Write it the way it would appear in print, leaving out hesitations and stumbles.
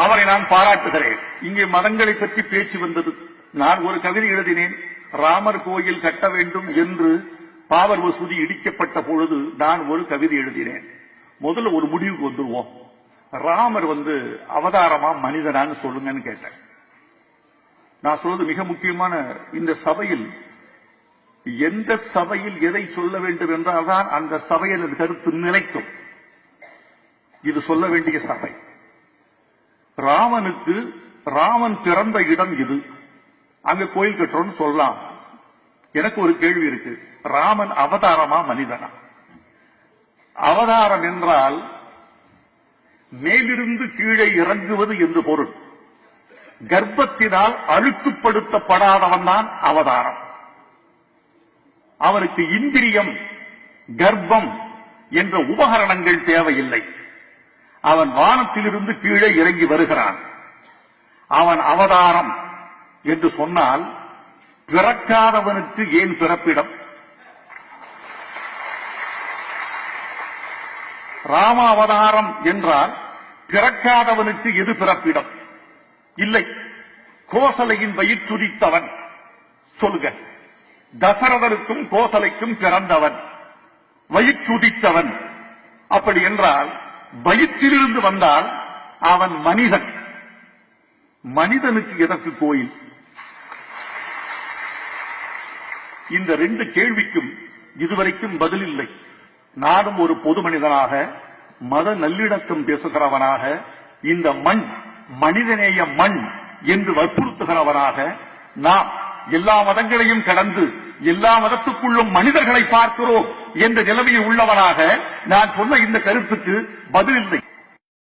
அவரை நான் பாராட்டுகிறேன். இங்கே மதங்களை பற்றி பேச்சு வந்தது. நான் ஒரு கவிதை எழுதினேன். ராமர் கோயில் கட்ட வேண்டும் என்று பாவர் மசூதி இடிக்கப்பட்ட பொழுது நான் ஒரு கவிதை எழுதினேன். முதல்ல ஒரு முடிவுக்கு வந்துருவோம். ராமர் அவதாரமா மனிதனான்னு சொல்லுங்கன்னு கேட்டேன். நான் சொல்றது மிக முக்கியமான இந்த சபையில் எந்த சபையில் எதை சொல்ல வேண்டும் என்றால் தான் அந்த சபையில் அது கருத்து நிலைக்கும். இது சொல்ல வேண்டிய சபை. ராமன் பிறந்த இடம் இது, அங்க கோயில் கட்டுறோம்னு சொல்லலாம். எனக்கு ஒரு கேள்வி இருக்கு. ராமன் அவதாரமா மனிதனா? அவதாரம் என்றால் மேலிருந்து கீழே இறங்குவது என்று பொருள். கர்ப்பத்தினால் அழுக்குப்படுத்தப்படாதவன் தான் அவதாரம். அவருக்கு இந்திரியம், கர்ப்பம் என்ற உபகரணங்கள் தேவையில்லை. அவன் வானத்திலிருந்து கீழே இறங்கி வருகிறான். அவன் அவதாரம் என்று சொன்னால் பிறக்காதவனுக்கு ஏன் பிறப்பிடம்? ராம அவதாரம் என்றால் பிறக்காதவனுக்கு எது பிறப்பிடம்? இல்லை. கோசலையின் வயிற்றுதித்தவன் சொல்லுங்க. தசரதனுக்கும் கோசலைக்கும் பிறந்தவன், வயிற்றுதித்தவன். அப்படி என்றால் வயிற்றிலிருந்து வந்தால் அவன் மனிதன். மனிதனுக்கு எதற்கு கோயில்? இந்த ரெண்டு கேள்விக்கும் இதுவரைக்கும் பதில் இல்லை. நானும் ஒரு பொது மனிதனாக, மத நல்லிணக்கம் பேசுகிறவனாக, இந்த மண் மனிதநேய மண் என்று வற்புறுத்துகிறவனாக, நாம் எல்லா மதங்களையும் கடந்து எல்லா மதத்துக்குள்ளும் மனிதர்களை பார்க்கிறோம் என்ற நிலைமையில் உள்ளவனாக நான் சொன்ன இந்த கருத்துக்கு பதில் இல்லை.